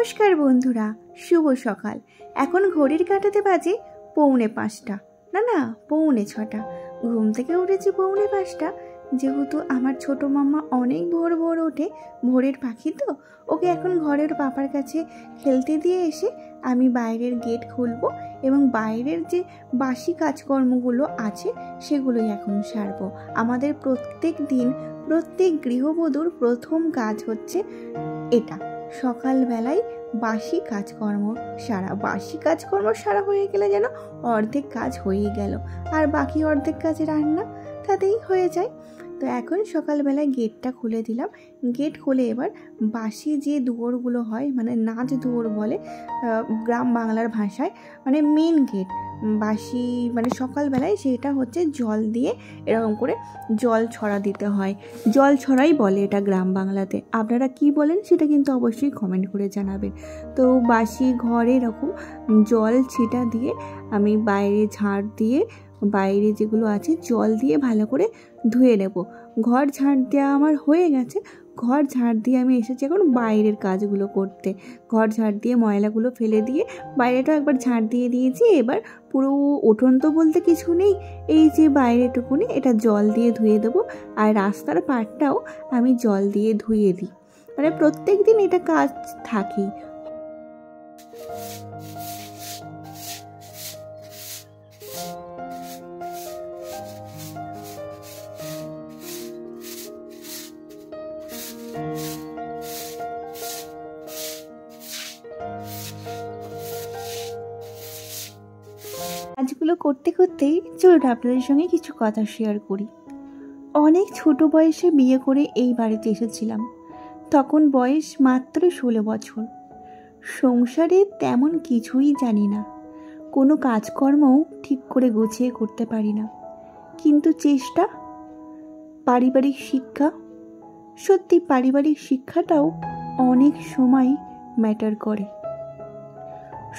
নমস্কার বন্ধুরা, শুভ সকাল। এখন ঘড়ির কাঁটাতে বাজে 4:45, না 4:45। ঘুম থেকে উঠেছি 4:45। যেহেতু আমার ছোট মামা অনেক ভোর ভোর ওঠে, ভোরের পাখি তো, ওকে এখন ঘরের পাপার কাছে খেলতে দিয়ে এসে আমি বাইরের গেট খুলবো এবং বাইরের যে বাসি কাজকর্মগুলো আছে সেগুলোই এখন সারবো। আমাদের প্রত্যেক গৃহবধূর প্রথম কাজ হচ্ছে এটা, সকালবেলায় বাসি কাজকর্ম সারা হয়ে গেলে যেন অর্ধেক কাজ হয়েই গেল, আর বাকি অর্ধেক কাজ রান্না, তাতেই হয়ে যায়। তো এখন সকালবেলায় গেটটা খুলে দিলাম। গেট খুলে এবার বাসি যে দুয়ারগুলো হয়, মানে নাচ দুয়ার বলে গ্রাম বাংলার ভাষায়, মানে মেন গেট বাসি, মানে সকালবেলায় সেটা হচ্ছে জল দিয়ে এরকম করে জল ছড়া দিতে হয়। জল ছড়াই বলে এটা গ্রাম বাংলাতে। আপনারা কি বলেন সেটা কিন্তু অবশ্যই কমেন্ট করে জানাবেন। তো বাসি ঘরে এরকম জল ছিটা দিয়ে আমি বাইরে ঝাড় দিয়ে, বাইরে যেগুলো আছে জল দিয়ে ভালো করে ধুয়ে নেব। ঘর ঝাড় দেওয়া আমার হয়ে গেছে। ঘর ঝাড় দিয়ে আমি এসেছি এখন বাইরের কাজগুলো করতে। ঘর ঝাড় দিয়ে ময়লাগুলো ফেলে দিয়ে বাইরেটাও একবার ঝাড় দিয়ে দিয়েছি। এবার পুরো উঠোন তো বলতে কিছু নেই, এই যে বাইরেটুকুনি এটা জল দিয়ে ধুয়ে দেবো, আর রাস্তার পাড়টাও আমি জল দিয়ে ধুয়ে দিই। মানে প্রত্যেক দিন এটা কাজ থাকেই। কাজগুলো করতে করতেই চলুন আপনাদের সঙ্গে কিছু কথা শেয়ার করি। অনেক ছোট বয়সে বিয়ে করে এই বাড়িতে এসেছিলাম। তখন বয়স মাত্র 16 বছর। সংসারে তেমন কিছুই জানি না, কোনো কাজকর্মও ঠিক করে গুছিয়ে করতে পারি না, কিন্তু চেষ্টা। পারিবারিক শিক্ষা, সত্যি পারিবারিক শিক্ষাটাও অনেক সময় ম্যাটার করে।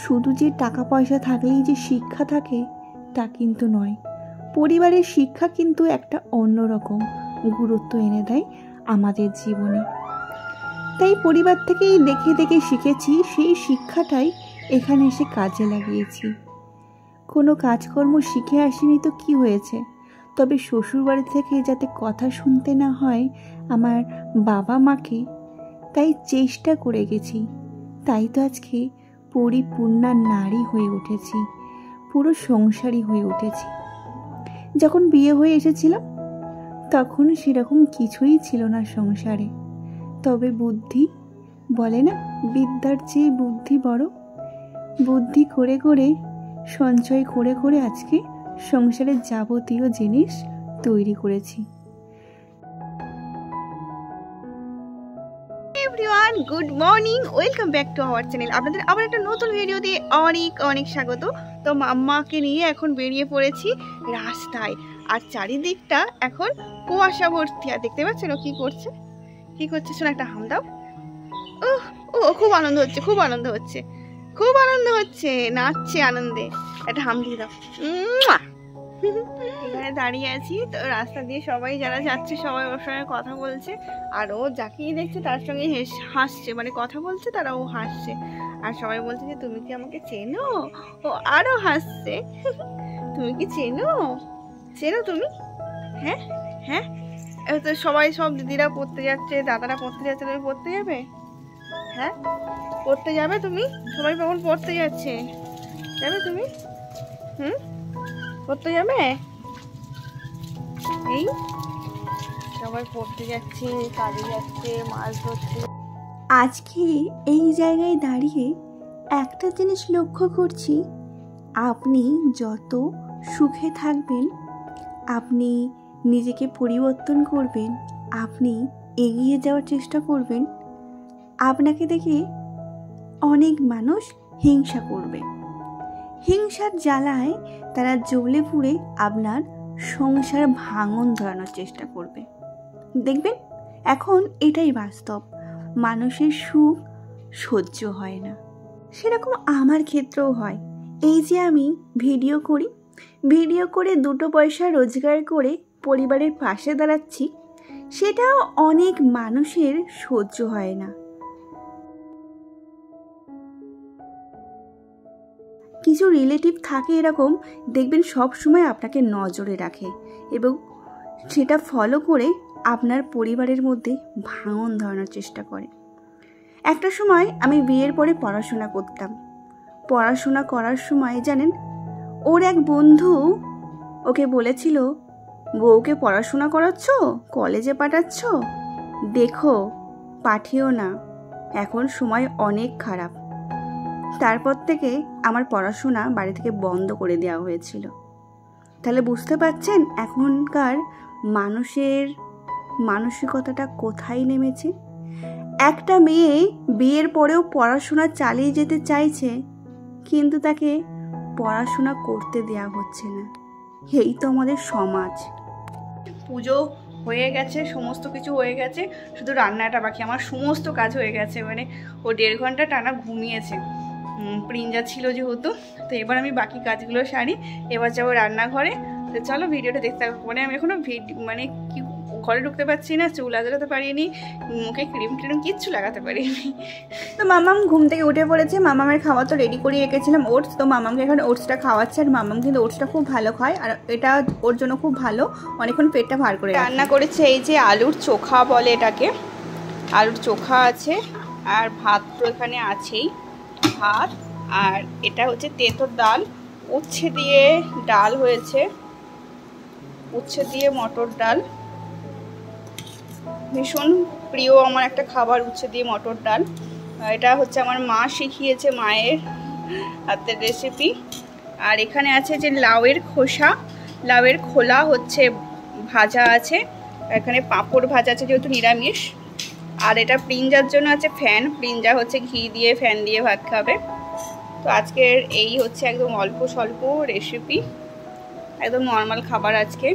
শুধু যে টাকা পয়সা থাকলেই যে শিক্ষা থাকে তা কিন্তু নয়। পরিবারের শিক্ষা কিন্তু একটা অন্যরকম গুরুত্ব এনে দেয় আমাদের জীবনে। তাই পরিবার থেকেই দেখে দেখে শিখেছি, সেই শিক্ষাটাই এখানে এসে কাজে লাগিয়েছি। কোনো কাজকর্ম শিখে আসিনি তো কি হয়েছে, তবে শ্বশুরবাড়ি থেকে যাতে কথা শুনতে না হয় আমার বাবা মাকে, তাই চেষ্টা করে গেছি। তাই তো আজকে পরিপূর্ণা নারী হয়ে উঠেছি, পুরো সংসারী হয়ে উঠেছি। যখন বিয়ে হয়ে এসেছিলাম তখন সেরকম কিছুই ছিল না সংসারে, তবে বুদ্ধি বলে না, বিদ্যার চেয়ে বুদ্ধি বড়। বুদ্ধি করে করে, সঞ্চয় করে করে আজকে সংসারের যাবতীয় জিনিস তৈরি করেছি। Everyone, good morning, welcome back to our channel. আপনাদের আবার একটা নতুন ভিডিও দিয়ে অনেক অনেক স্বাগত। তো মাম্মাকে নিয়ে এখন বেরিয়ে পড়েছি রাস্তায়, আর চারিদিকটা এখন কুয়াশা ভর্তি। আর দেখতে পাচ্ছেন ও কি করছে শোনো, একটা হাম দাও। ও খুব আনন্দ হচ্ছে, নাচছে আনন্দে। একটা হাম দিয়ে দাও। এখানে দাঁড়িয়ে আছি, তো রাস্তা দিয়ে সবাই যারা যাচ্ছে সবাই ওর সঙ্গে কথা বলছে, আর ও যাকেই দেখছে তার সঙ্গে হাসছে, মানে কথা বলছে, তারা ও হাসছে। আর সবাই বলছে যে তুমি কি আমাকে চেনো? ও আরো হাসছে। তুমি কি চেনো তুমি? হ্যাঁ, তো সব দিদিরা পড়তে যাচ্ছে, দাদারা পড়তে যাচ্ছে, তুমি পড়তে যাবে? হ্যাঁ, পড়তে যাবে তুমি? সবাই কখন পড়তে যাচ্ছে, যাবে তুমি? পড়তে যাবে? এই সবাই পড়তে যাচ্ছে, কাজে যাচ্ছে, মাছ ধরছে। আজকে এই জায়গায় দাঁড়িয়ে একটা জিনিস লক্ষ্য করছি, আপনি যত সুখে থাকবেন, আপনি নিজেকে পরিবর্তন করবেন, আপনি এগিয়ে যাওয়ার চেষ্টা করবেন, আপনাকে দেখে অনেক মানুষ হিংসা করবে। হিংসার জ্বালায় তারা জ্বলে পুড়ে আপনার সংসার ভাঙন ধরানোর চেষ্টা করবে। দেখবেন এখন এটাই বাস্তব, মানুষের সুখ সহ্য হয় না। সেরকম আমার ক্ষেত্রেও হয়। এই যে আমি ভিডিও করে 2 পয়সা রোজগার করে পরিবারের পাশে দাঁড়াচ্ছি, সেটাও অনেক মানুষের সহ্য হয় না। কিছু রিলেটিভ থাকে এরকম, দেখবেন সব সময় আপনাকে নজরে রাখে এবং সেটা ফলো করে আপনার পরিবারের মধ্যে ভাঙন ধরানোর চেষ্টা করে। একটা সময় আমি বিয়ের পরে পড়াশোনা করতাম। পড়াশোনা করার সময় জানেন, ওর এক বন্ধু ওকে বলেছিল, বউকে পড়াশোনা করাচ্ছ, কলেজে পাঠাচ্ছ, দেখো পাঠিও না, এখন সময় অনেক খারাপ। তারপর থেকে আমার পড়াশোনা বাড়ি থেকে বন্ধ করে দেওয়া হয়েছিল। তাহলে বুঝতে পারছেন এখনকার মানুষের মানসিকতাটা কোথায় নেমেছে। একটা মেয়ে বিয়ের পরেও পড়াশোনা চালিয়ে যেতে চাইছে, কিন্তু তাকে পড়াশোনা করতে দেওয়া হচ্ছে না। এই তো আমাদের সমাজ। পুজো হয়ে গেছে, সমস্ত কিছু হয়ে গেছে, শুধু রান্নাটা বাকি। আমার সমস্ত কাজ হয়ে গেছে, মানে ও 1.5 ঘন্টা টানা ঘুমিয়েছে, প্রিঞ্জা ছিল যেহেতু। তো এবার আমি বাকি কাজগুলো সারি, এবার যাবো রান্নাঘরে। তো চলো ভিডিওটা দেখতে থাকবো। মানে আমি এখনো মানে কি ঘরে ঢুকতে পারছি না, চুল আজরাতে পারিনি, মুখে ক্রিম ট্রিম কিচ্ছু লাগাতে পারিনি। তো মামাম ঘুম থেকে উঠে পড়েছে। মামামের খাওয়া তো রেডি করে রেখেছিলাম, ওটস। তো মামামকে এখন ওটসটা খাওয়াচ্ছে, আর মামাম কিন্তু ওটসটা খুব ভালো খায়, আর এটা ওর জন্য খুব ভালো, অনেকক্ষণ পেটটা ভার করে। রান্না করেছে এই যে আলুর চোখা বলে এটাকে, আলুর চোখা আছে, আর ভাত তো এখানে আছেই, ভাত। আর এটা হচ্ছে তেঁতোর ডাল, উচ্ছে দিয়ে ডাল হয়েছে, উচ্ছে দিয়ে মটর ডাল, ভীষণ প্রিয় আমার একটা খাবার, উচ্ছে দিয়ে মটর ডাল। এটা হচ্ছে আমার মা শিখিয়েছে, মায়ের হাতের রেসিপি। আর এখানে আছে যে লাউয়ের খোসা, লাউয়ের খোলা হচ্ছে ভাজা আছে, এখানে পাঁপড় ভাজা আছে যেহেতু নিরামিষ। আর এটা প্রিঞ্জার জন্য আছে ফ্যান, প্রিঞ্জা হচ্ছে ঘি দিয়ে ফ্যান দিয়ে ভাত খাবে। তো আজকের এই হচ্ছে একদম অল্প স্বল্প রেসিপি, একদম নর্মাল খাবার আজকে।